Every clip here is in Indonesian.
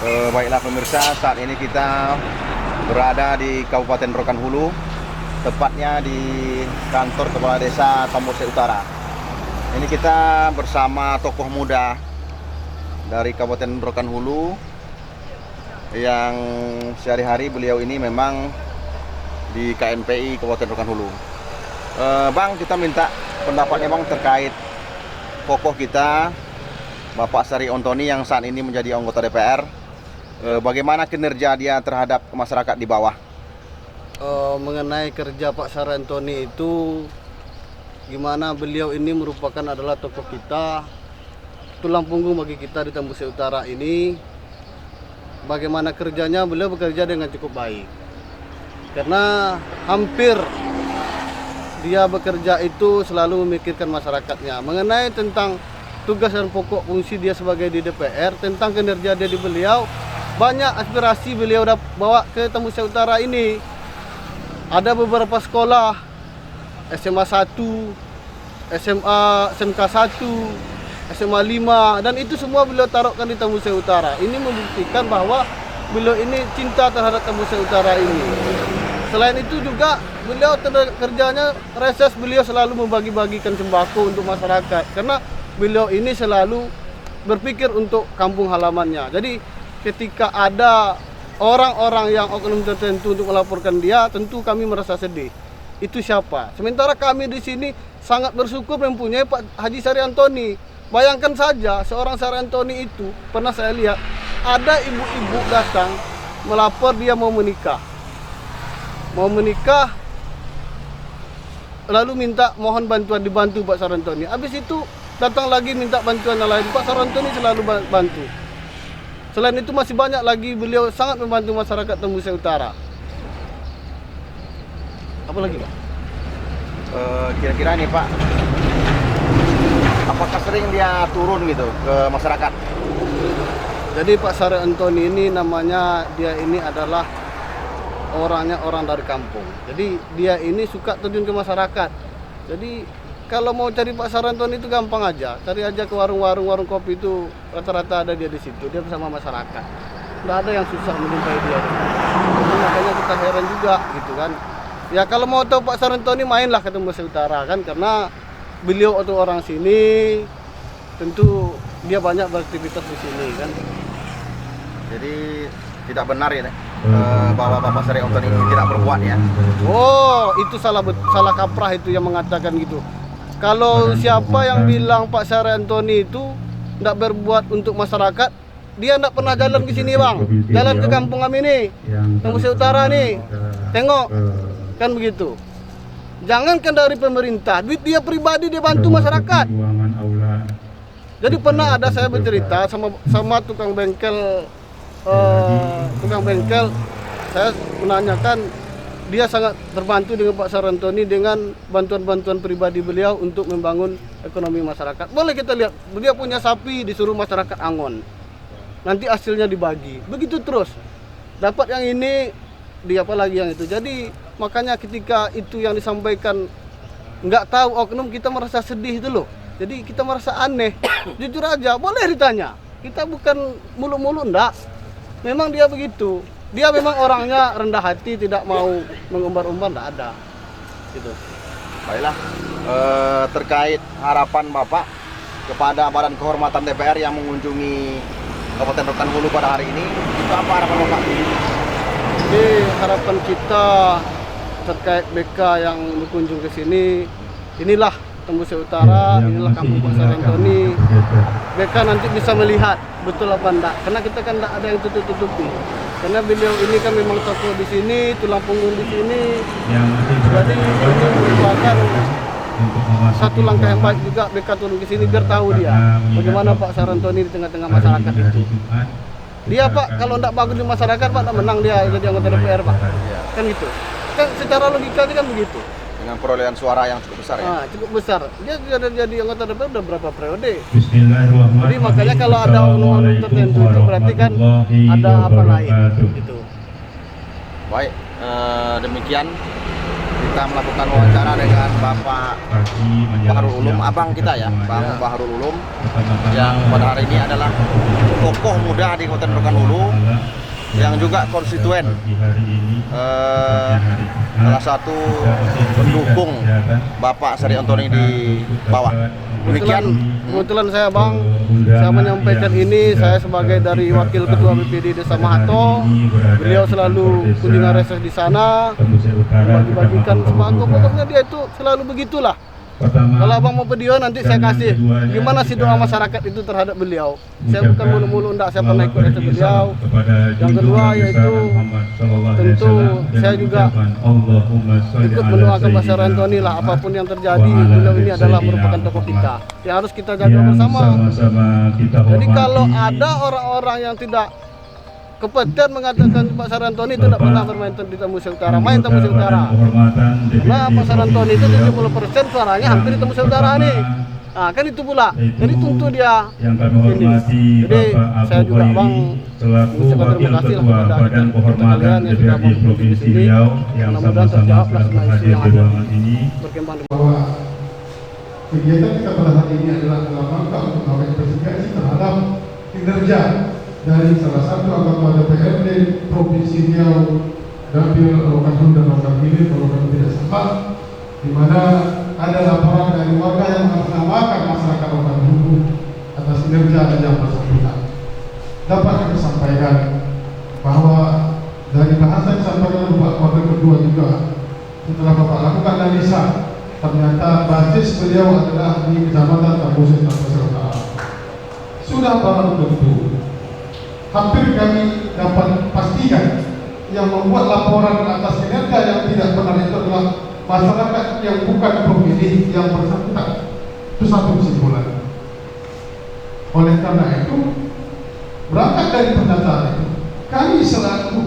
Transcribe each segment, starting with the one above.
Baiklah pemirsa, saat ini kita berada di Kabupaten Rokan Hulu, tepatnya di kantor Kepala Desa Tambose Utara. Ini kita bersama tokoh muda dari Kabupaten Rokan Hulu yang sehari-hari beliau ini memang di KNPI Kabupaten Rokan Hulu. Bang, kita minta pendapatnya Bang terkait tokoh kita Bapak Sari Ontoni yang saat ini menjadi anggota DPR. Bagaimana kinerja dia terhadap masyarakat di bawah? Mengenai kerja Pak Sari Ontoni itu, gimana beliau ini merupakan adalah tokoh kita, tulang punggung bagi kita di Tambose Utara ini. Bagaimana kerjanya, beliau bekerja dengan cukup baik. Karena hampir dia bekerja itu selalu memikirkan masyarakatnya. Mengenai tentang tugas dan pokok fungsi dia sebagai di DPR, tentang kinerja dia di beliau, banyak aspirasi beliau udah bawa ke Tambose Utara ini. Ada beberapa sekolah SMA 1, SMA, SMK 1, SMA 5, dan itu semua beliau taruhkan di Tambose Utara. Ini membuktikan bahwa beliau ini cinta terhadap Tambose Utara ini. Selain itu juga beliau kerjanya reses, beliau selalu membagi-bagikan sembako untuk masyarakat. Karena beliau ini selalu berpikir untuk kampung halamannya. Jadi ketika ada orang-orang yang oknum tertentu untuk melaporkan dia, tentu kami merasa sedih. Itu siapa? Sementara kami di sini sangat bersyukur mempunyai Pak Haji Sari Ontoni. Bayangkan saja, seorang Sari Ontoni itu pernah saya lihat ada ibu-ibu datang melapor dia mau menikah, lalu minta mohon bantuan, dibantu Pak Sari Ontoni. Habis itu datang lagi minta bantuan yang lain, Pak Sari Ontoni selalu bantu. Selain itu masih banyak lagi, beliau sangat membantu masyarakat Tambose Utara. Apa lagi Pak? Kira-kira nih Pak, apakah sering dia turun gitu ke masyarakat? Jadi Pak Sari Ontoni ini namanya, dia ini adalah orangnya orang dari kampung. Jadi dia ini suka terjun ke masyarakat. Jadi kalau mau cari Pak Sari Ontoni itu gampang aja. Cari aja ke warung kopi itu, rata-rata ada dia di situ. Dia bersama masyarakat. Nggak ada yang susah menjumpai dia. Jadi makanya kita heran juga gitu kan. Ya kalau mau tahu Pak Sari Ontoni, mainlah ke Tambose Utara kan, karena beliau itu orang sini, tentu dia banyak beraktivitas di sini kan. Jadi tidak benar ya bahwa Bapak Sari Ontoni ini tidak berbuat ya? Oh, itu salah kaprah itu yang mengatakan gitu. Kalau siapa yang bilang Pak Sari Ontoni itu tidak berbuat untuk masyarakat, dia tidak pernah jalan ke sini Bang. Jalan ke kampung kami nih, Tambose Utara nih. Tengok, kan begitu. Jangankan dari pemerintah, duit dia pribadi dia bantu masyarakat. Jadi pernah ada saya bercerita sama tukang bengkel, saya menanyakan, dia sangat terbantu dengan Pak Sari Ontoni dengan bantuan-bantuan pribadi beliau untuk membangun ekonomi masyarakat. Boleh kita lihat, beliau punya sapi, disuruh masyarakat angon. Nanti hasilnya dibagi. Begitu terus. Dapat yang ini, dia apa lagi yang itu. Jadi makanya ketika itu yang disampaikan nggak tahu oknum, kita merasa sedih itu loh. Jadi kita merasa aneh. Jujur aja, boleh ditanya. Kita bukan mulu-mulu enggak. Memang dia begitu. Dia memang orangnya rendah hati, tidak mau mengumbar-umbar, enggak ada. Gitu. Baiklah, terkait harapan Bapak kepada Badan Kehormatan DPR yang mengunjungi Kabupaten Rokan Hulu pada hari ini, itu apa harapan Bapak? Jadi harapan kita terkait BK yang berkunjung ke sini, inilah Tambose Utara, inilah kampung Pak Sari Ontoni. BK nanti bisa melihat betul apa enggak, karena kita kan enggak ada yang tutup-tutupi. Karena beliau ini kan memang tokoh di sini, tulang punggung di sini. Jadi ini merupakan satu langkah yang baik juga BK turun ke sini biar tahu dia bagaimana Pak Sari Ontoni di tengah-tengah masyarakat itu. Dia Pak, kalau enggak bagus di masyarakat Pak, enggak menang dia jadi anggota DPR Pak. Kan gitu. Kan secara logika itu kan begitu. Dengan perolehan suara yang cukup besar ya? Cukup besar. Dia sudah jadi anggota DPR udah berapa periode. Bismillahirrahmanirrahim. Jadi makanya kalau ada oknum tertentu itu berarti kan ada apa lain gitu. Baik, demikian kita melakukan wawancara dengan Bapak Baharul Ulum, abang kita ya, Bang Baharul Ulum, yang pada hari ini adalah tokoh muda di Kabupaten Rokan Hulu, yang juga konstituen, salah satu pendukung Bapak Sari Antoni di bawah. Demikian. Kebetulan saya Bang, saya menyampaikan ini, saya sebagai dari Wakil Ketua BPD Desa Mahato. Beliau selalu kunjungan reses di sana, bagi-bagikan sembako. Pokoknya dia itu selalu begitulah. Kalau abang mau video nanti saya kasih gimana sih doa masyarakat itu terhadap beliau. Saya bukan mulu-mulu enggak, saya pernah ikut reses beliau. Yang kedua yaitu tentu saya juga ikut mendoakan Pak Sari Antoni lah, apapun yang terjadi. Beliau ini adalah merupakan tokoh kita yang harus kita jaga bersama. Jadi kalau ada orang-orang yang tidak kompeten mengatakan Pak Sari Antoni itu tidak pernah bermain di Tembus Utara, main Tembus Utara. Karena Pak Sari Antoni itu 70% suaranya hampir di Tembus Utara nih. Nah, kan itu pula. Jadi tentu dia ini. Jadi saya juga Bang mengucapkan terima kasih lah kepada kita kalian yang sudah mau di sini. Mudah-mudahan terjawab lah semua isu yang ada berkembang. Bahwa kegiatan kita pada hari ini adalah dalam rangka untuk melakukan investigasi terhadap kinerja dari salah satu anggota DPRD Provinsi Riau, Dapil Rokan Hulu dan Rokan Hilir, kalau kami tidak salah, di mana ada laporan dari warga yang mengatasnamakan masyarakat Rokan Hulu atas kinerja yang bersangkutan. Dapat kami sampaikan bahwa dari bahasa yang disampaikan oleh Pak Wakil Ketua juga, setelah Bapak lakukan analisa, ternyata basis beliau adalah di Kecamatan Tambuset Utara. Sudah barang tentu, hampir kami dapat pastikan yang membuat laporan atas kinerja yang tidak benar itu adalah masyarakat yang bukan pemilih yang bersangkutan. Itu satu kesimpulan. Oleh karena itu, berangkat dari pernyataan itu, kami selaku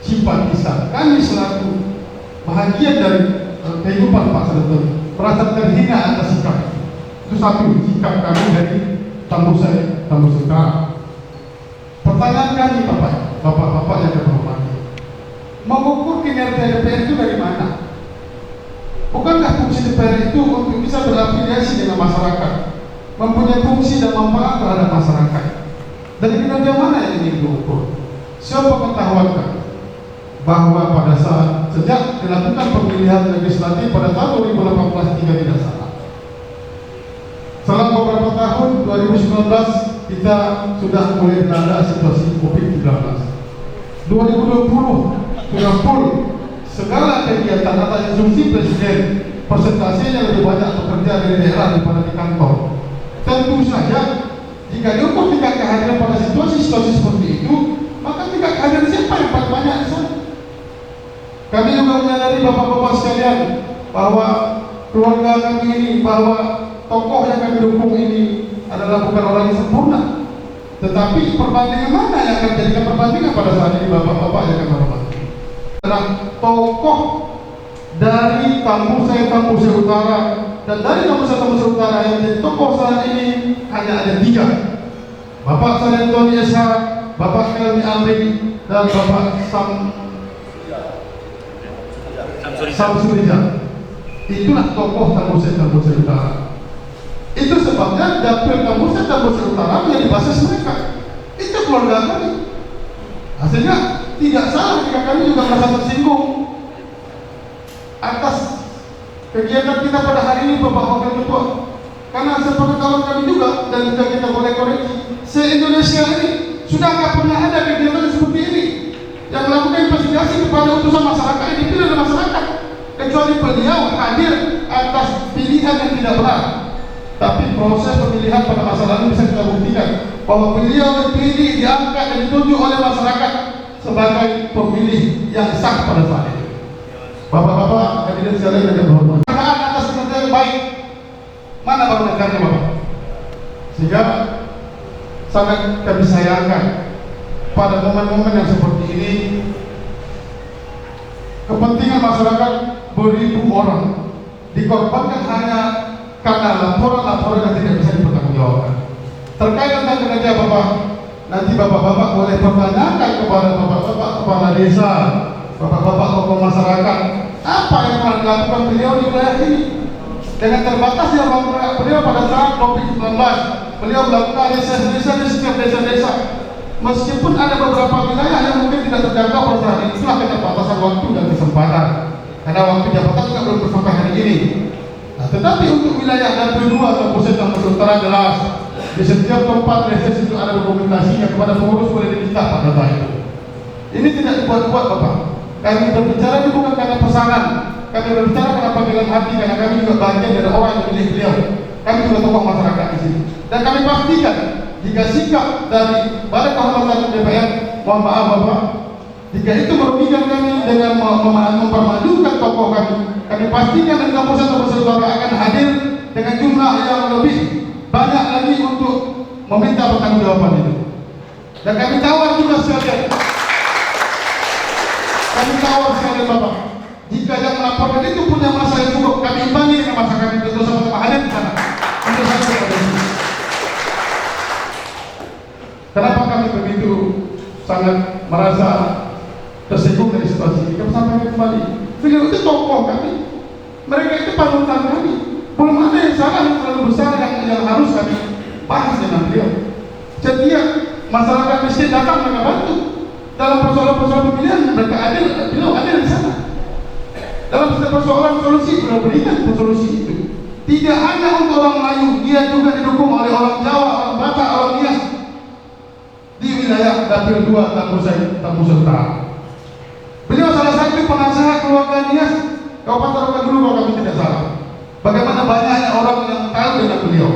simpatisan, kami selaku bahagian dari kehidupan Pak Sari Antoni merasa terhina atas sikap itu. Itu satu sikap kami dari Tembus Utara. Pertanyaan kami Bapak-bapak yang terhormati, mengukur kinerja DPR itu dari mana? Bukankah fungsi DPR itu untuk bisa berafiliasi dengan masyarakat, mempunyai fungsi dan manfaat terhadap masyarakat? Dari kinerja mana yang ingin diukur? Siapa pengetahuan bahwa pada saat sejak dilakukan pemilihan legislatif pada tahun 2018 tidak salah, setelah beberapa tahun 2019 kita sudah mulai berada situasi COVID-19. 2020 sudah full segala kegiatan atas instruksi Presiden, persentasenya lebih banyak bekerja dari daerah daripada di kantor. Tentu saja jika diukur tingkat kehadiran pada situasi-situasi seperti itu, maka tingkat kehadiran siapa yang paling banyak di sana? Kami juga menyadari bapak-bapak sekalian bahwa keluarga kami ini, bahwa tokoh yang kami dukung ini adalah bukan orang yang sempurna, tetapi perbandingan mana yang akan dijadikan perbandingan pada saat ini bapak-bapak yang kami hormati adalah tokoh dari Tembus Utara, dan dari Tembus Utara yang menjadi tokoh saat ini hanya ada 3, Bapak Sari Antoni SH, Bapak Helmi Amri, dan Bapak Samsurijat. Itulah tokoh Tembus Utara. Itu sebabnya dapil Tembus Utara menjadi basis mereka. Itu keluarga kami. Hasilnya tidak salah jika kami juga merasa tersinggung atas kegiatan kita pada hari ini, Bapak Wakil Ketua. Karena seperti kawan kami juga, dan juga kita boleh koreksi, se-Indonesia ini sudah nggak pernah ada kegiatan seperti ini yang melakukan investigasi kepada utusan masyarakat yang dipilih oleh masyarakat, kecuali beliau hadir atas pilihan yang tidak benar. Tapi proses pemilihan pada masalah ini bisa kita buktikan bahwa beliau dipilih, diangkat dan ditunjuk oleh masyarakat sebagai pemilih yang sah pada saat itu. Bapak-bapak hadirin sekalian yang berhormat, atas kinerja yang baik, mana baru negaranya Bapak? Sehingga sangat kami sayangkan pada momen-momen yang seperti ini, kepentingan masyarakat beribu orang dikorbankan hanya karena laporan-laporan yang tidak bisa dipertanggungjawabkan. Terkait tentang kinerja Bapak, nanti bapak-bapak boleh pertanyakan kepada bapak-bapak kepala desa, bapak-bapak tokoh masyarakat apa yang telah dilakukan beliau di wilayah ini. Dengan terbatasnya beliau pada saat COVID-19, beliau melakukan desa-desa di setiap desa-desa. Meskipun ada beberapa wilayah yang mungkin tidak terjangkau pada saat ini, itulah keterbatasan waktu dan kesempatan. Karena waktu jabatan juga belum sampai hari ini. Nah, tetapi untuk wilayah Dapil 2 atau Pusat Tambora Utara jelas di setiap tempat desa itu ada dokumentasinya, kepada pengurus boleh diminta pada data itu. Ini tidak dibuat-buat Bapak. Kami berbicara ini bukan karena pesanan, kami berbicara karena panggilan hati, karena kami juga bagian dari orang yang memilih beliau. Kami juga tokoh masyarakat di sini. Dan kami pastikan jika sikap dari Badan Kehormatan DPR, mohon maaf Bapak, jika itu merugikan kami dengan mempermajukan tokoh kami pastikan dan Kapolsek Tambora Utara akan hadir dengan jumlah yang lebih banyak lagi untuk meminta pertanggungjawaban itu. Dan kami tawar juga sekalian. Kami tawar sekalian Bapak. Jika yang melaporkan itu punya masa yang cukup, kami imbangi dengan masa kami untuk sama-sama hadir di sana. Untuk saya kenapa kami begitu sangat merasa tersinggung dari situasi ini? Kami sampaikan kembali, beliau itu tokoh kami, mereka itu panutan kami. Belum ada yang salah yang terlalu besar yang harus kami bahas dengan beliau. Setiap masyarakat miskin datang mereka bantu. Dalam persoalan-persoalan pemilihan mereka adil, beliau adil di sana. Dalam setiap persoalan solusi beliau berikan solusi itu. Tidak hanya untuk orang Melayu, dia juga didukung oleh orang Jawa, orang Batak, orang Nias di wilayah Dapil 2 Tambora Utara. Beliau salah satu penasehat keluarga Nias Kabupaten Rokan Hulu kalau kami tidak salah. Bagaimana banyaknya orang yang tahu dengan beliau.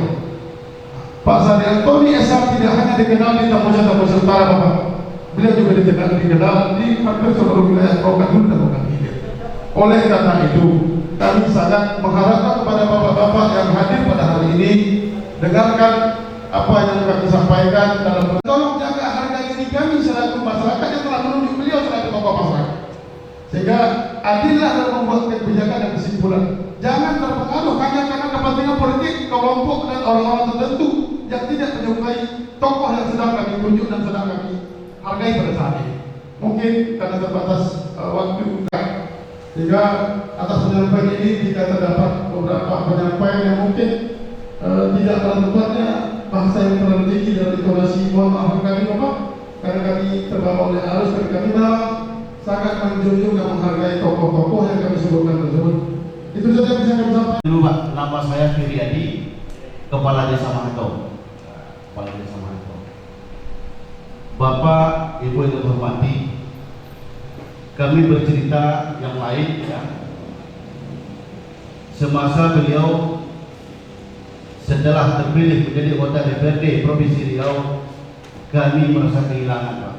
Pak Sarjantoni SH tidak hanya dikenal di Tambora Utara Bapak, beliau juga dikenal di hampir seluruh wilayah Rokan Hulu dan Rokan Hilir. Oleh karena itu, kami sangat mengharapkan kepada bapak-bapak yang hadir pada hari ini, dengarkan apa yang kami sampaikan dalam tolong jaga harga diri kami selaku masyarakat yang telah menunjuk beliau selaku tokoh masyarakat. Sehingga adillah dalam membuat kebijakan dan kesimpulan. Jangan terpengaruh hanya karena kepentingan politik kelompok dan orang-orang tertentu yang tidak menyukai tokoh yang sedang kami tunjuk dan sedang kami hargai pada saat ini. Mungkin karena terbatas waktu, sehingga atas penyampaian ini jika terdapat beberapa penyampaian yang mungkin tidak pada tempatnya, bahasa yang terlalu tinggi dalam intonasi, mohon maaf kami Bapak, karena kami terbawa oleh arus dan kami memang sangat menjunjung dan menghargai tokoh-tokoh yang kami sebutkan tersebut. Itu saja bisa kami sampaikan. Dulu Pak, nama saya Firyadi, Kepala Desa Mahato. Kepala Desa Mahato. Bapak, Ibu yang terhormati, kami bercerita yang lain ya. Semasa beliau setelah terpilih menjadi anggota DPRD Provinsi Riau, kami merasa kehilangan Pak.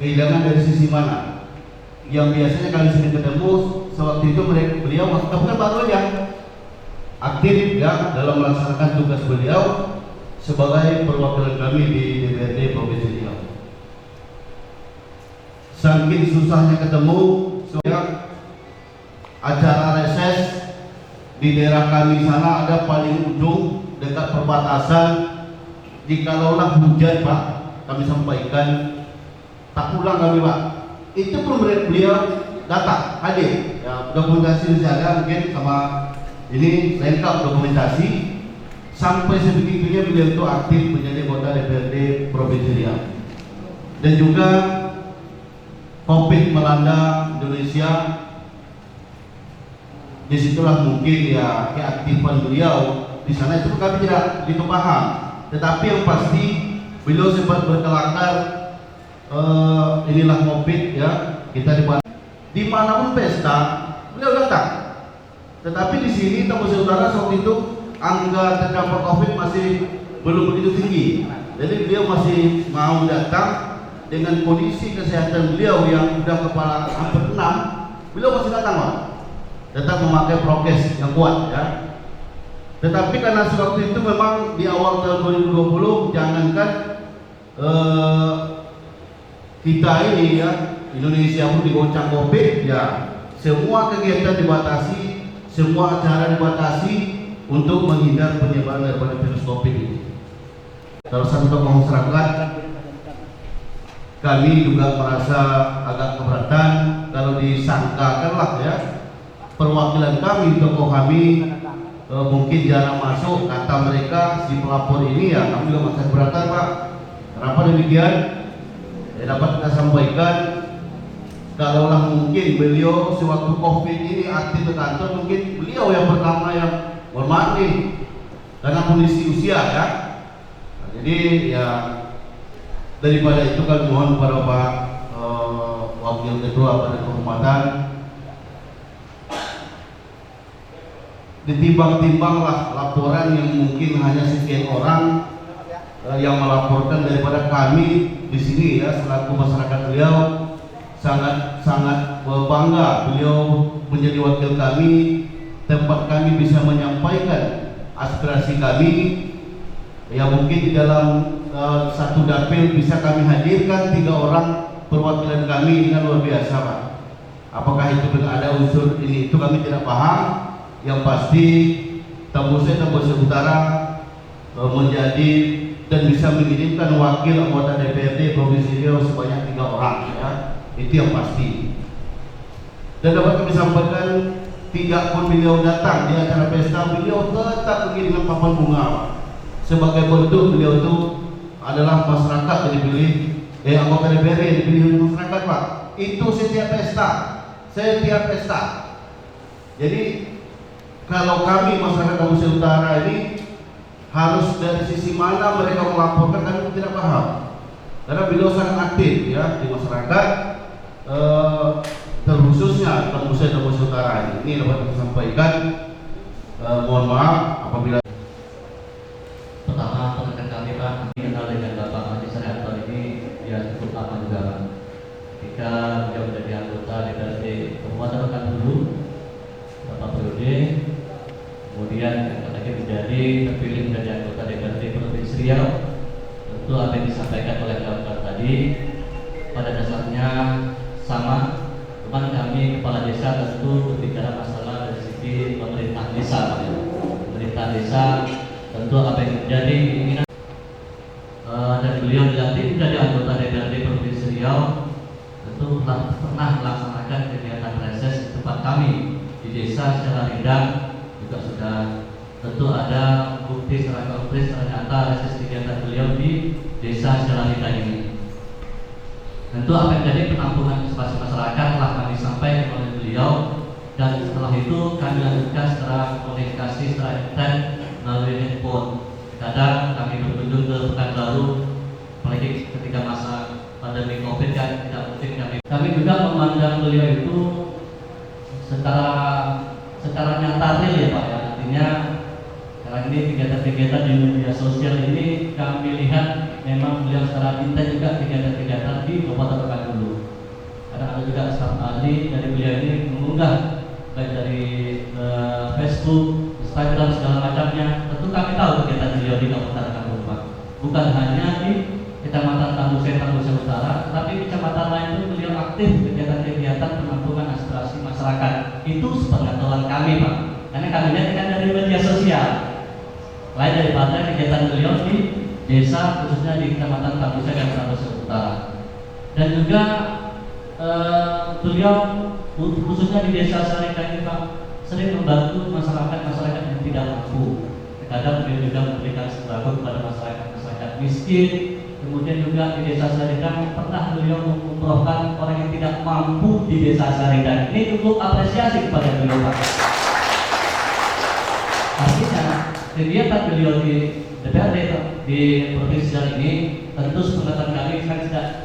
Kehilangan dari sisi mana? Yang biasanya kali sering ketemu, sewaktu itu beliau bukan baru aja aktif ya dalam melaksanakan tugas beliau sebagai perwakilan kami di DPRD Provinsi Riau. Saking susahnya ketemu, acara reses di daerah kami sana ada paling ujung dekat perbatasan. Jikalaulah hujan Pak, kami sampaikan tak pulang kami Pak. Itu pun beliau datang hadir. Ya, dokumentasi saya mungkin sama ini lengkap dokumentasi. Sampai sebegitunya beliau itu aktif menjadi anggota DPRD Provinsi Riau. Dan juga COVID melanda Indonesia, disitulah mungkin ya keaktifan beliau di sana itu kami tidak begitu paham. Tetapi yang pasti beliau sempat berkelakar, inilah COVID ya, kita dimanapun pesta beliau datang. Tetapi di sini Tambora Utara saat itu angka terdampak COVID masih belum begitu tinggi, jadi beliau masih mau datang. Dengan kondisi kesehatan beliau yang sudah kepala hampir 6, beliau masih datang Pak, tetap memakai prokes yang kuat ya. Tetapi karena sewaktu itu memang di awal tahun 2020, jangankan kita ini ya, Indonesia pun digoncang COVID ya, semua kegiatan dibatasi, semua acara dibatasi untuk menghindar penyebaran daripada virus COVID ini. Salah satu tokoh masyarakat, kami juga merasa agak keberatan kalau disangkakan lah ya, perwakilan kami, tokoh kami mungkin jarang masuk, kata mereka si pelapor ini ya kami juga masih keberatan Pak. Kenapa demikian? Dapat kita sampaikan, kalaulah mungkin beliau sewaktu COVID ini aktif ke kantor, mungkin beliau yang pertama yang mohon maaf nih, karena kondisi usia ya. Nah, jadi ya daripada itu kami mohon kepada Pak Wakil Ketua Badan Kehormatan, ditimbang-timbanglah laporan yang mungkin hanya sekian orang yang melaporkan daripada kami di sini ya, selaku masyarakat beliau sangat bangga beliau menjadi wakil kami, tempat kami bisa menyampaikan aspirasi kami ya. Mungkin di dalam satu dapil bisa kami hadirkan 3 orang perwakilan kami, dengan luar biasa Pak. Apakah itu dengan ada unsur ini itu kami tidak paham. Yang pasti Tambose Utara menjadi dan bisa mengirimkan wakil anggota DPRD Provinsi Riau sebanyak 3 orang ya. Itu yang pasti. Dan dapat kami sampaikan, tidak pun beliau datang di acara pesta, beliau tetap pergi dengan papan bunga Pak. Sebagai bentuk beliau itu adalah masyarakat yang dipilih, anggota DPRD yang dipilih oleh masyarakat Pak. Itu setiap pesta. Jadi kalau kami masyarakat Tambose Utara ini harus dari sisi mana mereka melaporkan, kami tidak paham. Karena beliau sangat aktif ya di masyarakat, terkhususnya Tambose Utara ini. Ini dapat kita sampaikan. Mohon maaf apabila pertama rekan kami Pak, kami kenal dengan Bapak Haji Saryanto ini ya cukup lama juga Pak. Ketika beliau menjadi anggota DPRD Kabupaten Rokan-Hulu Bapak periode, kemudian lagi terpilih menjadi anggota DPRD Provinsi Riau. Tentu apa yang disampaikan oleh kawan-kawan tadi pada dasarnya sama, cuman kami kepala desa tentu berbicara masalah dari segi pemerintah desa Pak. Pemerintah desa tentu apa yang menjadi keinginan dari beliau dilantik menjadi anggota DPRD Provinsi Riau, tentu pernah melaksanakan kegiatan reses di tempat kami di desa secara rindang, juga sudah tentu ada bukti secara konkret ternyata reses kegiatan beliau di desa secara rindang ini. Tentu apa yang jadi penampungan aspirasi masyarakat telah kami sampaikan oleh beliau, dan setelah itu kami lanjutkan secara komunikasi secara intens melalui handphone. Kadang kami berkunjung ke Pekanbaru, apalagi ketika masa pandemi COVID kan tidak mungkin kami juga memandang beliau itu secara nyata real ya Pak ya. Artinya sekarang ini kegiatan-kegiatan di media sosial ini kami lihat memang beliau secara intens juga kegiatan-kegiatan di Kabupaten Rokan-Hulu. Karena ada juga staf ahli dari beliau ini mengunggah baik dari Facebook, Instagram segala macamnya. Tentu kami tahu kegiatan beliau di Kabupaten Rokan-Hulu Pak. Bukan hanya di Kecamatan Tambose Utara, tapi kecamatan lain pun beliau aktif kegiatan-kegiatan penampungan aspirasi masyarakat. Itu sepengetahuan kami Pak. Karena kami lihat kan dari media sosial. Lain daripada kegiatan beliau di desa, khususnya di Kecamatan Tambose Utara. Dan juga beliau khususnya di desa Sarika ini Pak, sering membantu masyarakat yang tidak mampu. Kadang beliau juga memberikan sembako kepada masyarakat miskin. Kemudian juga di desa Sarika pernah beliau mengumrohkan orang yang tidak mampu di desa Sarika. Ini cukup apresiasi kepada beliau Pak. Artinya kegiatan beliau di DPRD di provinsi ini tentu sepengetahuan kami kan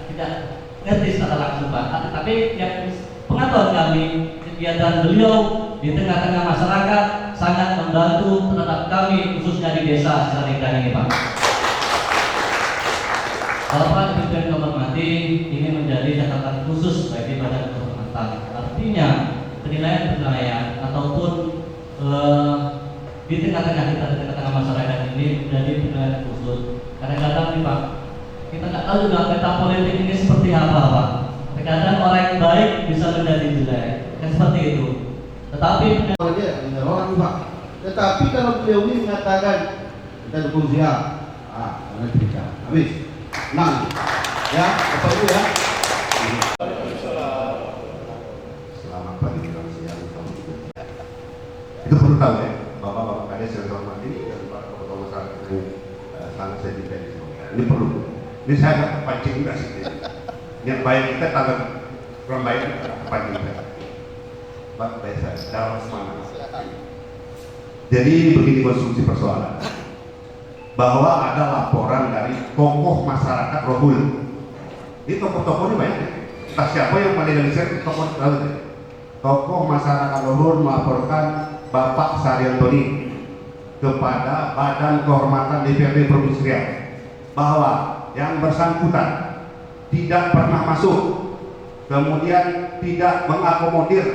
tidak ngerti secara langsung Pak, tapi yang pengetahuan kami kegiatan beliau di tengah-tengah masyarakat sangat membantu terhadap kami khususnya di desa Sarika ini Pak. Kalau Pak Diberikan Kehormati, ini menjadi catatan khusus bagi Badan Kehormatan. Artinya penilaian ataupun di tengah-tengah kita, di tengah-tengah masyarakat ini menjadi penilaian khusus. Kadang-kadang nih Pak, kita nggak tahu juga peta politik ini seperti apa Pak. Kadang orang yang baik bisa menjadi jelek, kan seperti itu. Tetapi orang Pak. Tetapi kalau beliau ini mengatakan kita dukung siap, karena kita habis. Nah, ya, Bapak Ibu ya. Selamat pagi, siang, tahu ya, bapak-bapak kalian saya hormati dan para ketua masyarakat yang sangat saya cintai. Ini perlu. Ini saya agak pancing juga sih. Niat baik kita tangan kurang baik pancing juga. Pak, biasa dalam semangat. Jadi begini konstruksi persoalan. Bahwa ada laporan dari tokoh masyarakat Rohul. Ini tokoh-tokoh ini banyak. Entah siapa yang melegalisir tokoh tokoh masyarakat Rohul melaporkan Bapak Sarjantoni kepada Badan Kehormatan DPRD Provinsi Riau bahwa yang bersangkutan tidak pernah masuk, kemudian tidak mengakomodir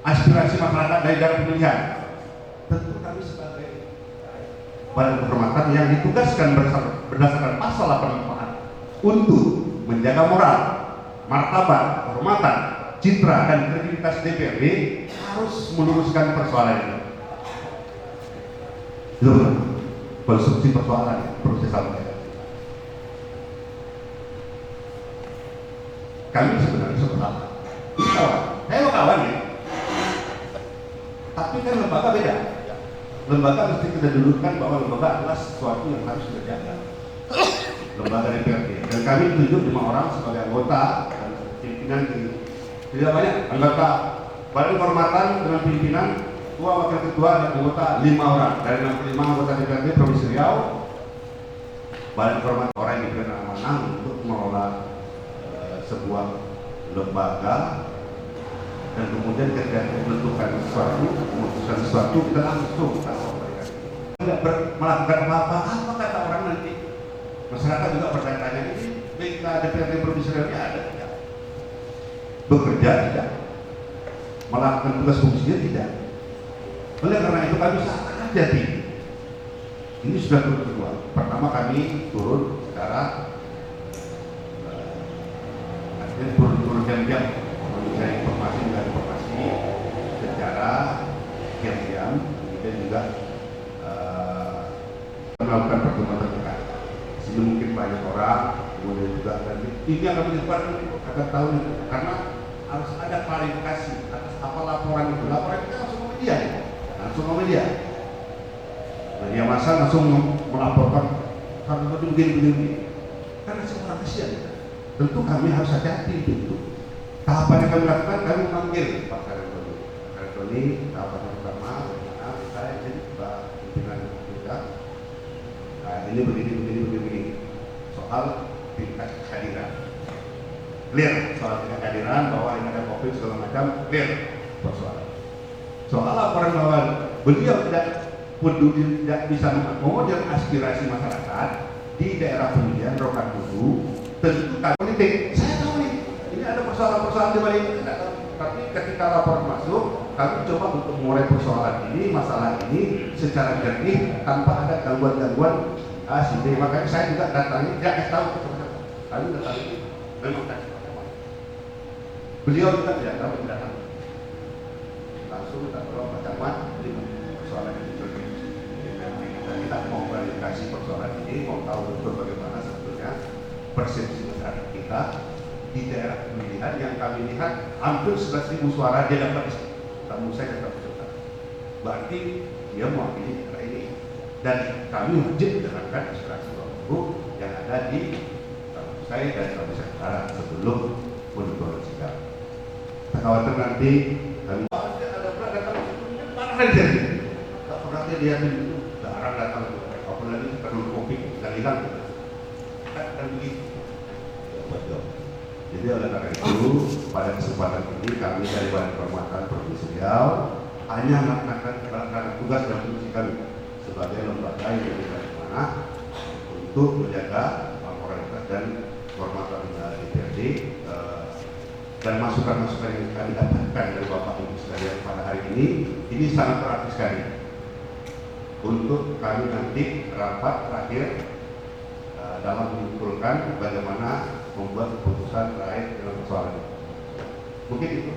aspirasi masyarakat dari dalam pemilihan. Tentu kami sebagai Badan Kehormatan yang ditugaskan berdasarkan pasal 84 untuk menjaga moral, martabat, kehormatan, citra dan kredibilitas DPRD harus meluruskan persoalan ini. Loh, konstruksi persoalan yang perlu saya sampaikan. Kami sebenarnya sepakat. Ini kawan, saya mau kawan ya. Tapi kan lembaga beda. Lembaga mesti kita dudukkan bahwa lembaga adalah sesuatu yang harus kita jaga. Lembaga DPRD. Dan kami tunjuk 5 orang sebagai anggota dan pimpinan di tidak banyak anggota Badan Kehormatan dengan pimpinan ketua, wakil ketua dan anggota 5 orang dari 65 anggota DPRD Provinsi Riau. Badan Kehormatan orang yang diberikan amanah untuk mengelola sebuah lembaga, dan kemudian ketika menentukan sesuatu, memutuskan sesuatu, kita langsung tidak melakukan apa-apa. Apa kata orang nanti? Masyarakat juga bertanya-tanya, ini BK DPRD Provinsi Riau ada tidak? Bekerja tidak? Melakukan tugas fungsinya tidak? Oleh karena itu kami sangat hati-hati. Ini sudah turun kedua. Pertama kami turun secara turun jam-jam mencari informasi secara diam-diam, kemudian juga melakukan pertemuan terdekat. Sehingga mungkin banyak orang, kemudian juga ini akan menyebar akan tahu karena harus ada klarifikasi atas apa laporan itu. Laporan kita langsung ke media, media massa langsung melaporkan karena begini. Karena semua kasihan. Tentu kami harus hati-hati itu. Tahapan yang kami lakukan, kami memanggil Pak Sarjantoni. Tahapan yang pertama, bagaimana saya jadi Pak pimpinan kita. Nah, ini begini. Soal tingkat kehadiran. Clear soal tingkat kehadiran bahwa ini ada COVID segala macam, clear persoalan. Soal laporan bahwa beliau tidak peduli, tidak bisa mengakomodir aspirasi masyarakat di daerah pemilihan Rokan Hulu. Tentu politik, saya tahu nih, ini ada persoalan-persoalan di balik ini, tapi ketika laporan masuk, kami coba untuk mulai persoalan ini, masalah ini secara jernih tanpa ada gangguan-gangguan sini. Makanya saya juga datangi, dia tahu kami datangi, memang tak beliau juga tidak tahu datang, langsung kita tolong Pak Camat, ini persoalan ini jernih. Kita mau klarifikasi persoalan ini, mau tahu betul bagaimana sebetulnya persepsi masyarakat kita di daerah pemilihan yang kami lihat hampir 11.000 suara dia dapat di tamu saya dapat peserta. Berarti dia mewakili daerah ini dan kami wajib menjalankan aspirasi Rohul yang ada di tamu saya dan tamu saya utara sebelum menentukan sikap. Tak khawatir nanti kami ada pernah datang mana saja. Tak pernah dia itu jarang datang. Apalagi perlu kopi dan hilang. Dan begitu. Jadi oleh karena itu pada kesempatan ini kami dari Badan Kehormatan Provinsi Riau hanya melaksanakan tugas dan fungsi kami sebagai lembaga yang diberikan amanah untuk menjaga moralitas dan kehormatan DPRD dan masukan-masukan yang kami dapatkan dari Bapak Ibu sekalian pada hari ini sangat berarti sekali untuk kami nanti rapat terakhir dalam menyimpulkan bagaimana membuat keputusan terkait dengan persoalan ini. Mungkin itu.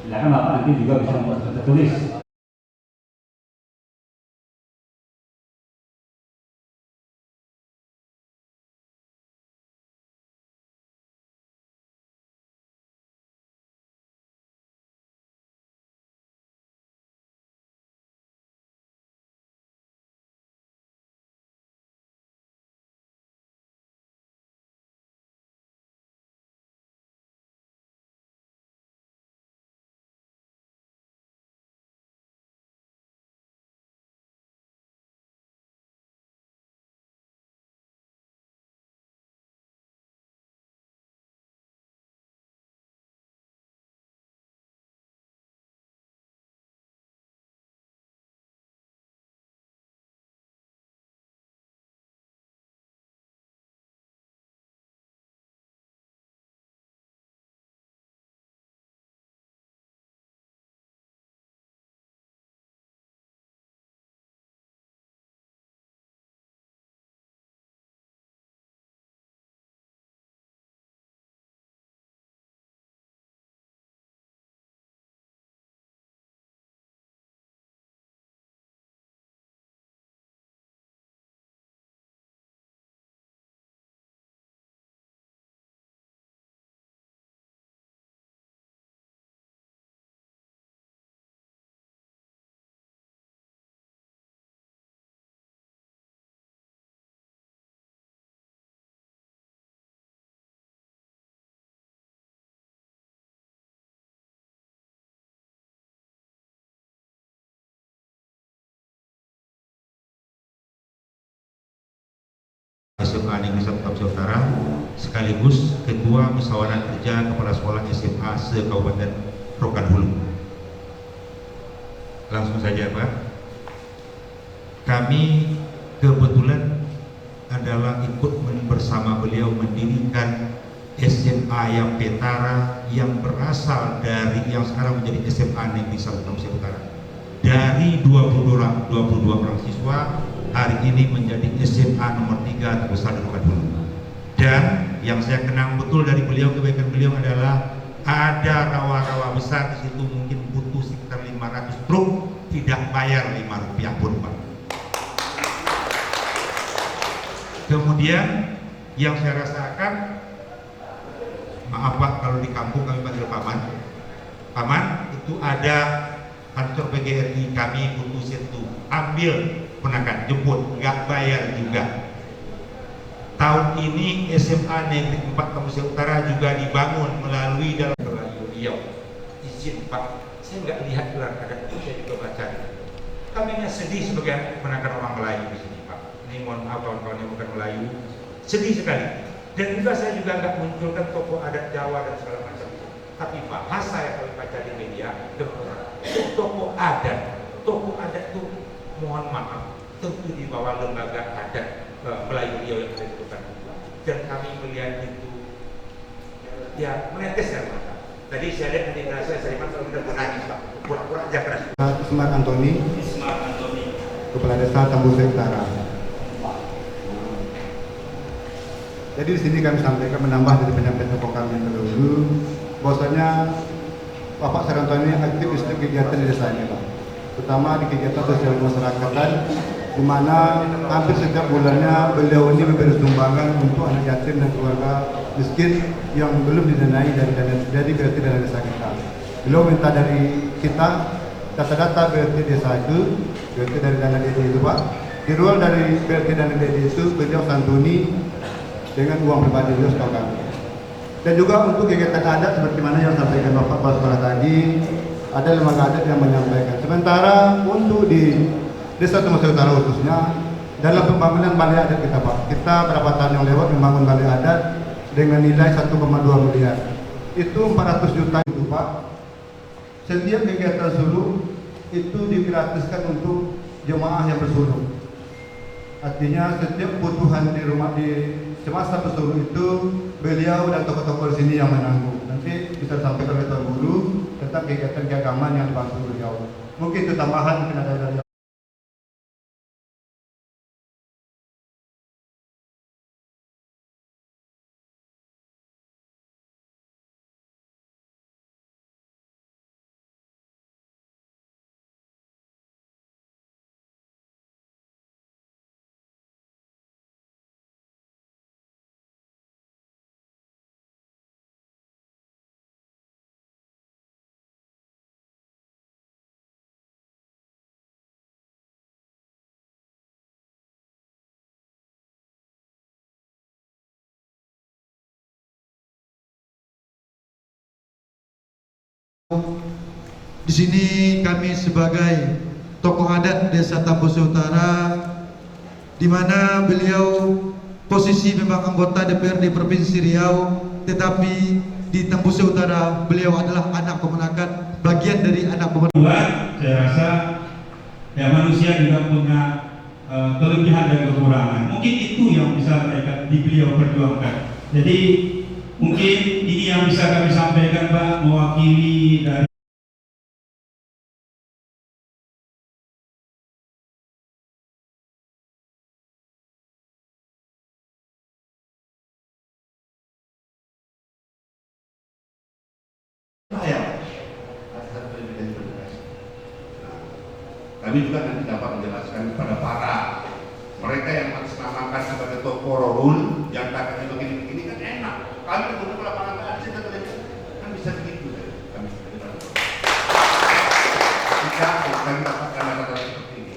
Silakan Bapak nanti juga bisa membuat tertulis. SMA Negeri 1 Kabupaten Utara sekaligus Ketua Musyawarah Kerja Kepala Sekolah SMA se-Kabupaten Rokan Hulu. Langsung saja Pak, kami kebetulan adalah ikut bersama beliau mendirikan SMA yang Petara yang berasal dari yang sekarang menjadi SMA Negeri 1 Kabupaten Utara. Dari 22 orang siswa, hari ini menjadi SMA nomor 3 terbesar di Rokan Hulu. Dan yang saya kenang betul dari beliau, kebaikan beliau adalah ada rawa-rawa besar di situ, mungkin butuh sekitar 500 truk, tidak bayar 5 rupiah pun Pak. Kemudian yang saya rasakan, maaf Pak kalau di kampung kami panggil paman. Paman itu ada kantor PGRI, kami butuh situ, ambil ponakan, jemput, nggak bayar juga. Tahun ini SMA Negeri 4 Kabupaten Utara juga dibangun melalui dalam Melayu Riau. Izin Pak, saya nggak lihat gelar adat itu, saya juga baca. Kami hanya sedih sebagai ponakan orang Melayu di sini Pak. Ini mohon maaf kawan-kawan yang bukan Melayu, sedih sekali. Dan juga saya juga nggak munculkan tokoh adat Jawa dan segala macam. Tapi bahasa yang kami baca di media, tokoh adat itu mohon maaf tentu di bawah lembaga adat Melayu Riau yang ada di Rokan Hulu. Dan kami melihat itu ya menetes dari mata. Tadi saya lihat di saya Sariman sudah menangis Pak, pura-pura aja keras. Ismar Antoni, Kepala Desa Tambuse Utara. Jadi di sini kami sampaikan menambah dari penyampaian tokoh kami terdahulu, bahwasanya Bapak Sarantoni aktif di setiap kegiatan di desa ini Pak. Terutama di kegiatan sosial masyarakatan, di mana hampir setiap bulannya beliau ini memberi sumbangan untuk anak yatim dan keluarga miskin yang belum didanai dari BLT dana desa kita. Beliau minta dari kita data-data BLT desa itu, BLT dari dana DD itu Pak. Di ruang dari BLT dana DD itu beliau santuni dengan uang pribadi beliau setahu kami. Dan juga untuk kegiatan adat seperti mana yang sampaikan Bapak Kepala Sekolah tadi, ada lembaga adat yang menyampaikan. Sementara untuk di Desa Tambuse Utara khususnya dalam pembangunan balai adat kita Pak, kita berapa tahun yang lewat membangun balai adat dengan nilai 1,2 miliar. Itu 400 juta itu Pak. Setiap kegiatan suluk itu digratiskan untuk jemaah yang bersuluk. Artinya setiap kebutuhan di rumah di semasa bersuluk itu beliau dan tokoh-tokoh di sini yang menanggung. Nanti bisa disampaikan oleh Tuan Guru tentang kegiatan keagamaan yang dibantu beliau. Mungkin itu tambahan, mungkin ada dari Di sini kami sebagai tokoh adat Desa Tambose Utara, di mana beliau posisi memang anggota DPRD Provinsi Riau, tetapi di Tambose Utara beliau adalah anak kemenakan, bagian dari anak kemenakan. Saya rasa ya manusia juga punya kelebihan dan kekurangan. Mungkin itu yang bisa mereka di beliau perjuangkan. Jadi mungkin ini yang bisa kami sampaikan, Pak, mewakili dari Kami juga nanti dapat menjelaskan kepada para mereka yang menamakan sebagai tokoh rohul yang katanya begini kan enak. Kami untuk lapangan kerja kan bisa begitu. Kami tidak kami dapatkan data seperti ini.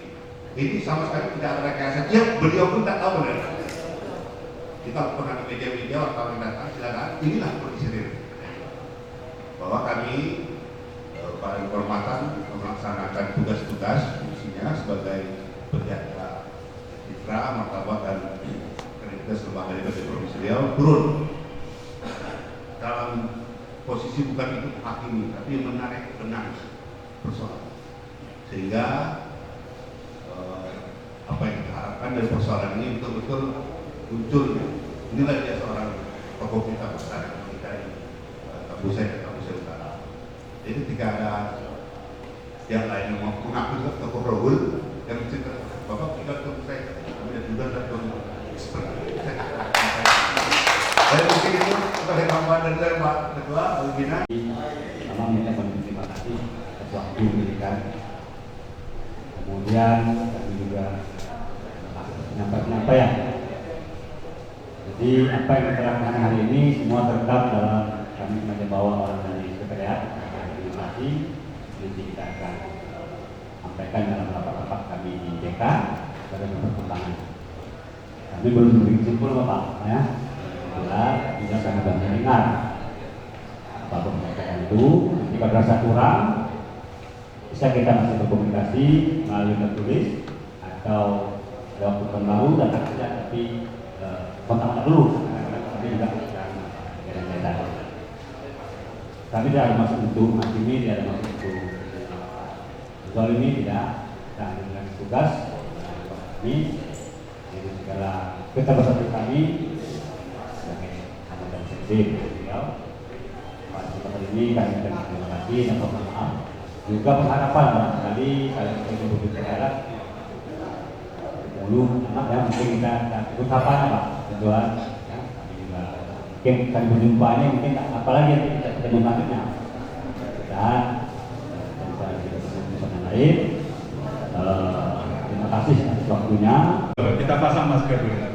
Ini sama sekali tidak ada rekayasa. Ya, beliau pun tak tahu benar. Kita pernah di media-media wartawan yang datang, silakan. Inilah kondisi real. Bahwa kami pada kehormatan melaksanakan tugas-tugas fungsinya sebagai penjaga citra, martabat dan kredibilitas lembaga di Provinsi Riau turun dalam posisi bukan itu hakimi, tapi menarik benang persoalan sehingga apa yang kita harapkan dari persoalan ini betul-betul muncul. Inilah dia seorang tokoh kita besar kita di Tambose Utara. Jadi ketika ada yang lain yang mengaku juga tokoh rohul yang cerita bapak tinggal tunggu saya kemudian juga dan seperti saya mungkin itu sebagai tambahan dari saya Pak Ketua Albina. Pertama minta terima kasih atas waktu yang diberikan. Kemudian kami juga penyampaian. Jadi apa yang kita lakukan hari ini semua terekam dalam kami bawa orang dari sekretariat. Nanti kita akan sampaikan dalam rapat-rapat kami di DK pada perkembangan. Kami belum memberi simpul Bapak, ya. Jelas tidak sangat mendengar apa penyampaian itu. Jika terasa kurang, bisa kita masih berkomunikasi melalui tertulis atau lewat telepon baru datang saja, tapi kontak dulu. Kami juga akan kami tidak ada maksud untuk hakimi, tidak ada maksud untuk soal ini tidak dengan tugas kami jadi segala keterbatasan kami sebagai anggota DPRD beliau pada kesempatan ini kami akan terima kasih dan mohon maaf juga pengharapan barangkali kalian sebagai pemimpin daerah dulu anak ya mungkin kita ucapan Pak Ketua ya kami juga mungkin kami berjumpanya mungkin apalagi yang kita ketemu selanjutnya dan yang lain terima kasih atas waktunya. Kita pasang masker dulu. 1, 2,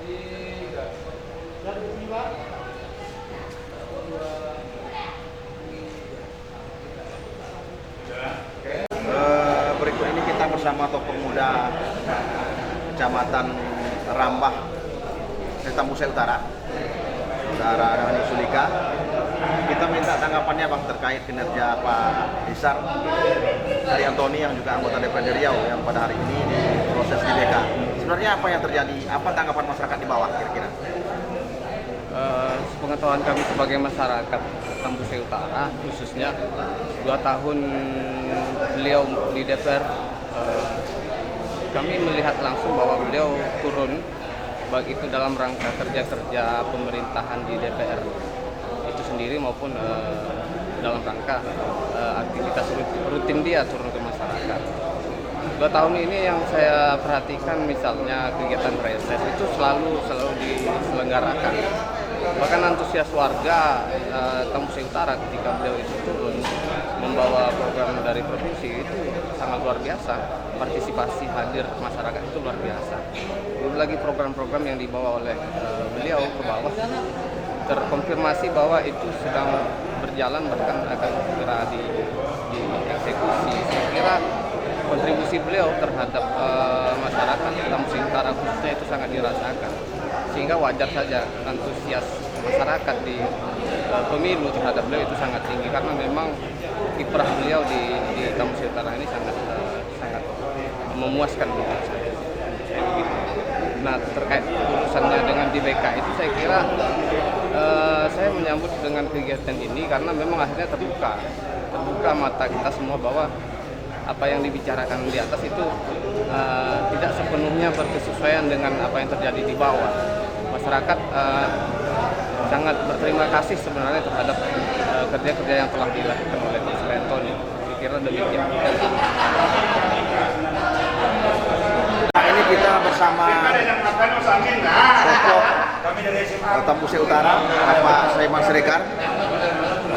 3. Berikut ini kita bersama tokoh muda Kecamatan Rambah Tambose Utara, Saudara Dahani Sulika. Kita minta tanggapannya Bang terkait kinerja Pak Isar dari Antoni yang juga anggota DPRD Riau yang pada hari ini diproses di DK. Sebenarnya apa yang terjadi? Apa tanggapan masyarakat di bawah kira-kira? Pengetahuan kami sebagai masyarakat Tambose Utara khususnya 2 tahun beliau di DPR, kami melihat langsung bahwa beliau turun baik itu dalam rangka kerja-kerja pemerintahan di DPR itu sendiri maupun dalam rangka aktivitas rutin dia turun ke masyarakat. 2 tahun ini yang saya perhatikan misalnya kegiatan reses itu selalu diselenggarakan. Bahkan antusias warga Tambose Utara ketika beliau itu turun membawa program dari provinsi itu sangat luar biasa. Partisipasi hadir masyarakat itu luar biasa. Belum lagi program-program yang dibawa oleh beliau ke bawah terkonfirmasi bahwa itu sedang berjalan bahkan akan segera dieksekusi. Saya kira kontribusi beliau terhadap masyarakat Tambose Utara khususnya itu sangat dirasakan, sehingga wajar saja antusias masyarakat di pemilu terhadap beliau itu sangat tinggi karena memang kiprah beliau di Tambusai Utara ini sangat memuaskan menurut saya. Nah, terkait urusannya dengan di BK itu saya kira saya menyambut dengan kegiatan ini karena memang akhirnya terbuka mata kita semua bahwa apa yang dibicarakan di atas itu tidak sepenuhnya berkesesuaian dengan apa yang terjadi di bawah. Masyarakat sangat berterima kasih sebenarnya terhadap kerja-kerja yang telah dilakukan oleh Pak Saryo Antoni. Saya kira demikian. Nah, ini kita bersama tokoh Tambusai Utara, Pak Saiman Siregar.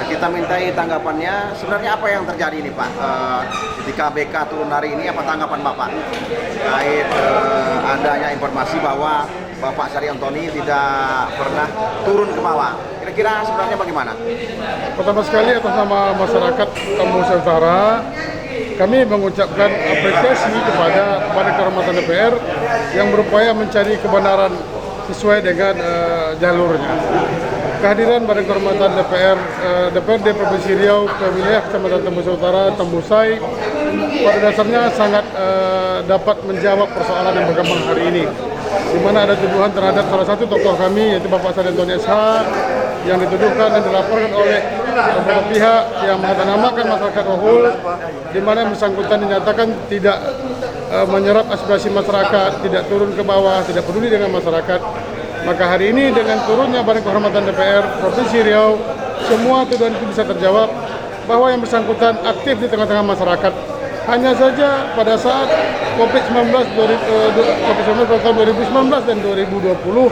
Kita mintai tanggapannya, sebenarnya apa yang terjadi ini Pak? Ketika BK turun hari ini, apa tanggapan Bapak? Terkait adanya informasi bahwa Bapak Saryo Antoni tidak pernah turun ke bawah. Kira-kira sebenarnya bagaimana? Pertama sekali atas nama masyarakat Tambusai Utara, kami mengucapkan apresiasi kepada Badan Kehormatan DPR yang berupaya mencari kebenaran sesuai dengan jalurnya. Kehadiran Badan Kehormatan DPRD Provinsi Riau ke wilayah Kecamatan Tambusai Utara, Tambusai, pada dasarnya sangat dapat menjawab persoalan yang berkembang hari ini, di mana ada tuduhan terhadap salah satu tokoh kami yaitu Bapak Saryo Antoni SH yang dituduhkan dan dilaporkan oleh beberapa pihak yang mengatasnamakan masyarakat Rohul, di mana yang bersangkutan dinyatakan tidak menyerap aspirasi masyarakat, tidak turun ke bawah, tidak peduli dengan masyarakat. Maka hari ini dengan turunnya Badan Kehormatan DPR Provinsi Riau, semua tuduhan itu bisa terjawab bahwa yang bersangkutan aktif di tengah-tengah masyarakat. Hanya saja pada saat COVID-19 tahun 2019 dan 2020,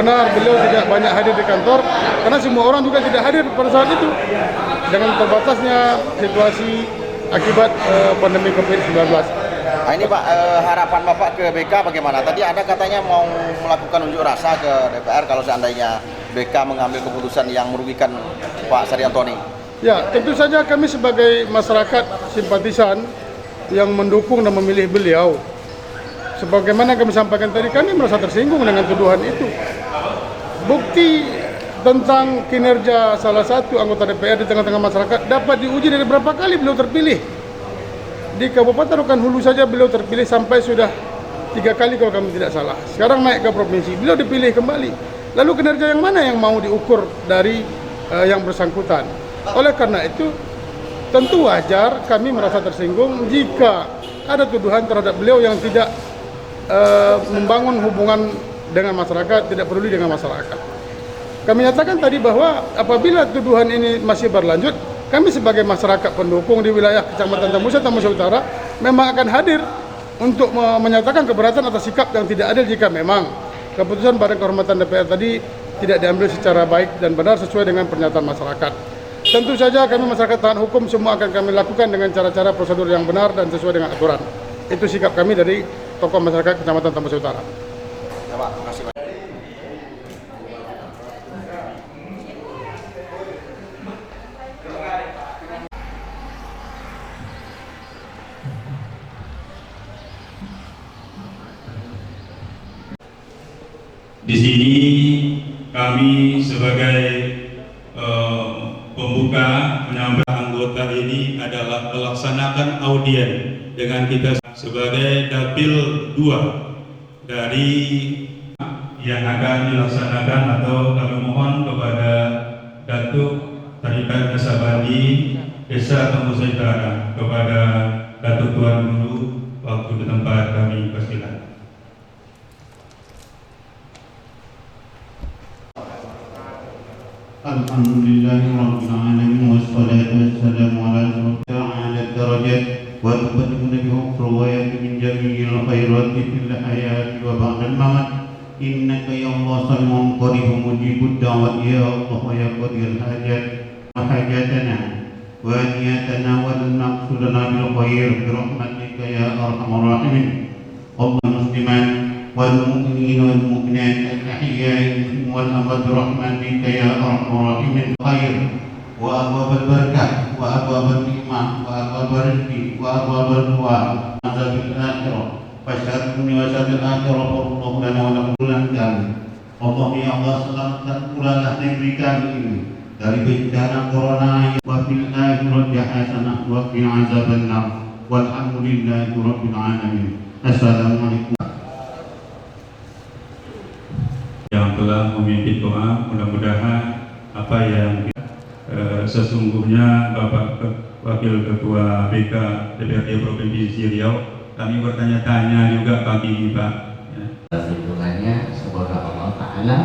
benar beliau tidak banyak hadir di kantor karena semua orang juga tidak hadir pada saat itu dengan terbatasnya situasi akibat pandemi COVID-19. Nah, ini Pak, harapan Bapak ke BK bagaimana? Tadi ada katanya mau melakukan unjuk rasa ke DPR kalau seandainya BK mengambil keputusan yang merugikan Pak Saryo Antoni. Ya, tentu saja kami sebagai masyarakat simpatisan yang mendukung dan memilih beliau, sebagaimana kami sampaikan tadi, kami merasa tersinggung dengan tuduhan itu. Bukti tentang kinerja salah satu anggota DPR di tengah-tengah masyarakat dapat diuji dari berapa kali beliau terpilih. Di Kabupaten Rokan Hulu saja beliau terpilih sampai sudah 3 kali kalau kami tidak salah. Sekarang naik ke provinsi, beliau dipilih kembali. Lalu kinerja yang mana yang mau diukur dari yang bersangkutan? Oleh karena itu, tentu wajar kami merasa tersinggung jika ada tuduhan terhadap beliau yang tidak membangun hubungan dengan masyarakat, tidak peduli dengan masyarakat. Kami nyatakan tadi bahwa apabila tuduhan ini masih berlanjut, kami sebagai masyarakat pendukung di wilayah Kecamatan Tambusai Utara memang akan hadir untuk menyatakan keberatan atas sikap yang tidak adil jika memang keputusan Badan Kehormatan DPR tadi tidak diambil secara baik dan benar sesuai dengan pernyataan masyarakat. Tentu saja kami masyarakat taat hukum semua akan kami lakukan dengan cara-cara prosedur yang benar dan sesuai dengan aturan. Itu sikap kami dari tokoh masyarakat Kecamatan Tambusai Utara. Ya, Pak, terima kasih. Di sini kami sebagai pembuka menambah anggota ini adalah melaksanakan audien dengan kita sebagai dapil 2 dari yang akan dilaksanakan, atau kami mohon kepada Datuk Tarikan Nasabandi Desa Tambusai Utara, kepada Datuk Tuan Guru waktu di tempat kami persilakan. Alhamdulillahirabbil alamin wassalatu wassalamu ala asyrafil darajat wa tuqaddimu bi khairat min jami'il khairati fil hayati wa ba'dal mamat innaka ya Allah sami'un qaribun mujibud da'wat ya Allah wa ya qadil hajat wa hajatana wa niyatana wal maqsudana bil khair bi rahmatika ya arhamar rahimin. Allah musliman والمؤمنين والمؤمنات الأحياء والأموات برحمتك يا أرحم الراحمين. خير وأبواب البركة وأبواب النعمة وأبواب الرزق وأبواب الدعاء عذاب الآخرة فشر الدنيا وشر الآخرة والله لنا ولكم الأنجام. Allah ya Allah selamatkan pula negeri kami ini dari bencana corona wa fil akhirati hasanah wa qina azabannar walhamdulillahi rabbil alamin. Assalamualaikum. Yang telah memimpin doa, mudah-mudahan apa yang sesungguhnya Bapak Wakil Ketua BK DPRD Provinsi Riau, kami bertanya-tanya juga pagi ini Pak. Lingkungannya semoga Allah Ta'ala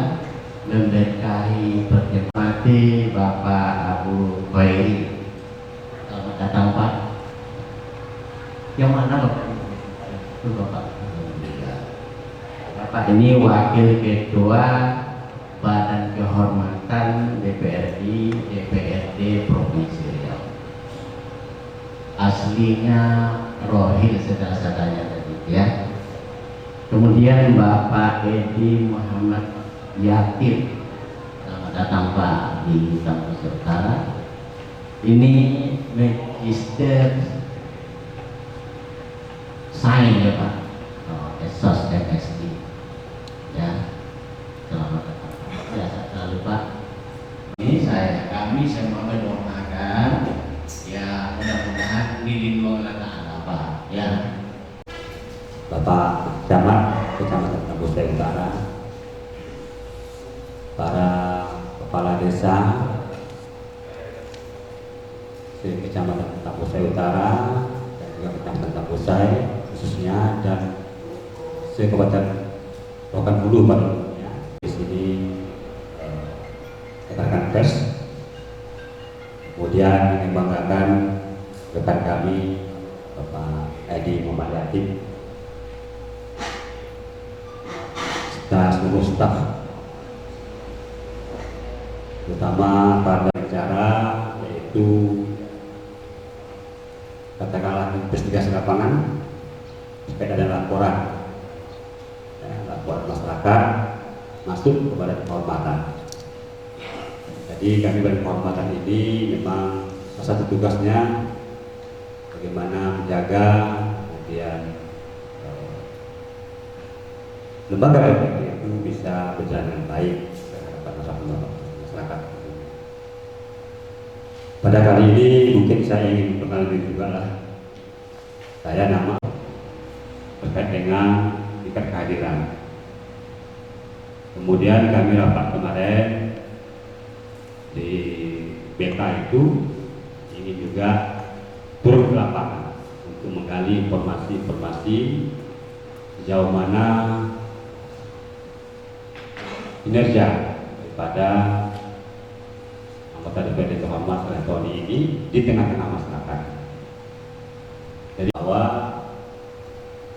memberkahi berkhidmati Bapak Abu Khairi. Selamat datang Pak. Yang mana Bapak? Itu Bapak. Bapak ini Wakil Ketua Badan Kehormatan DPRD Provinsi Riau. Aslinya Rohil sedang-sedangnya tadi ya. Kemudian Bapak Edi Muhammad Yatim, selamat datang Pak di Kampus Utara. Ini Magister Sains ya Pak, Esos MSc ya. Selamat datang ya, selalu Pak. Ini kami semua mendoakan ya, mudah-mudahan dilindungi oleh Allah Pak ya. Bapak Camat Kecamatan Tambusai Utara, para kepala desa di Kecamatan Tambusai Utara dan juga Kecamatan Tambusai khususnya, dan Kabupaten Rokan Hulu pada umumnya. Di sini rekan pers, kemudian membanggakan rekan kami Bapak Edi Muhammad Yatim, seluruh staf, terutama pada bicara yaitu katakanlah investigasi lapangan supaya ada laporan ya, laporan masyarakat masuk kepada kehormatan. Jadi kami pada kehormatan ini memang salah satu tugasnya bagaimana menjaga kemudian lembaga DPRD itu bisa berjalan dengan baik terhadap masyarakat. Pada kali ini mungkin saya ingin memperkenalkan juga lah, saya nama terkait dengan tingkat kehadiran. Kemudian kami rapat kemarin di BK itu ingin juga turun ke lapangan untuk menggali informasi-informasi sejauh mana kinerja daripada anggota DPRD terhormat Tony ini di tengah-tengah masyarakat. Jadi bahwa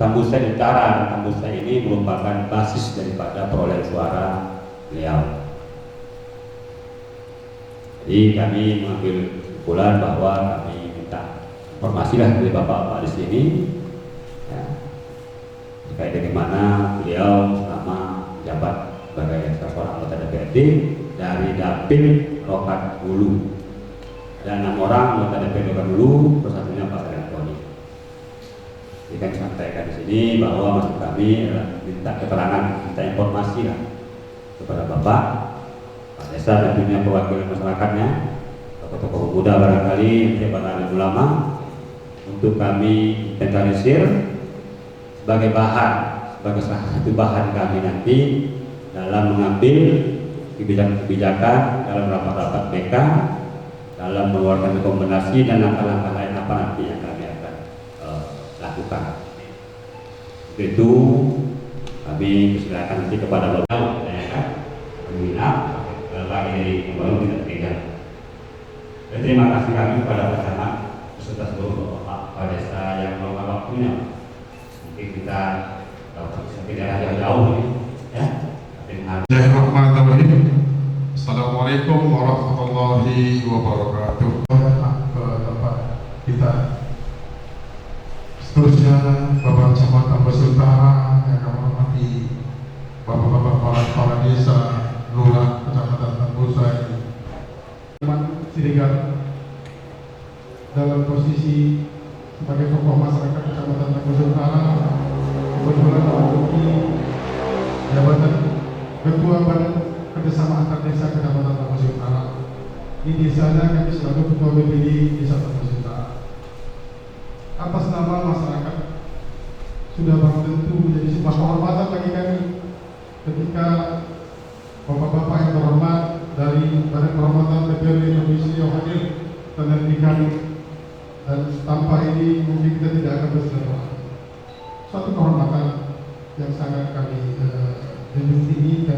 Tambusai Utara dan Tambusai ini merupakan basis daripada perolehan suara beliau. Jadi kami mengambil kesimpulan bahwa kami minta informasi lah dari bapak-bapak di sini ya, terkait bagaimana beliau selama menjabat sebagai salah seorang anggota DPRD dari Dapil Rokan Hulu. Dan 6 orang anggota DPRD Rokan Hulu, salah satunya Pak Tony. Jadi kami sampaikan di sini bahwa maksud kami adalah minta keterangan, minta informasi lah kepada Bapak, Pak Desa, tentunya perwakilan masyarakatnya, tokoh-tokoh muda barangkali, para ulama, untuk kami inventarisir sebagai bahan, sebagai salah satu bahan kami nanti dalam mengambil kebijakan dalam rapat-rapat BK, dalam mengeluarkan rekomendasi dan langkah-langkah lain apa nanti yang kami akan lakukan. Itu kami persilakan nanti kepada Bapak pembina bagi dari baru tidak tinggal. Terima kasih kami kepada Pak Camat beserta seluruh Bapak Desa yang meluangkan waktunya. Mungkin kita tidak jauh-jauh ya. Bismillahirrahmanirrahim. Assalamualaikum warahmatullahi wabarakatuh. Ke tempat kita. Seterusnya Bapak Camat Tambusai Utara yang kami hormati, Bapak-bapak kepala desa, lurah Kecamatan Tambusai, Siregar, dalam posisi sebagai tokoh masyarakat Kecamatan Tambusai Utara, kebetulan menduduki jabatan Ketua Perangkat Desa Kecamatan Tambose Utara. Di desanya kami selaku Ketua BPD Desa Tambose Utara. Atas nama masyarakat sudah barang tentu menjadi sebuah kehormatan bagi kami ketika Bapak-bapak yang terhormat dari Badan Kehormatan DPRD Provinsi Riau hadir menerbikan, dan tanpa ini mungkin kita tidak akan bersilaturahmi. Suatu kehormatan yang sangat kami junjung tinggi.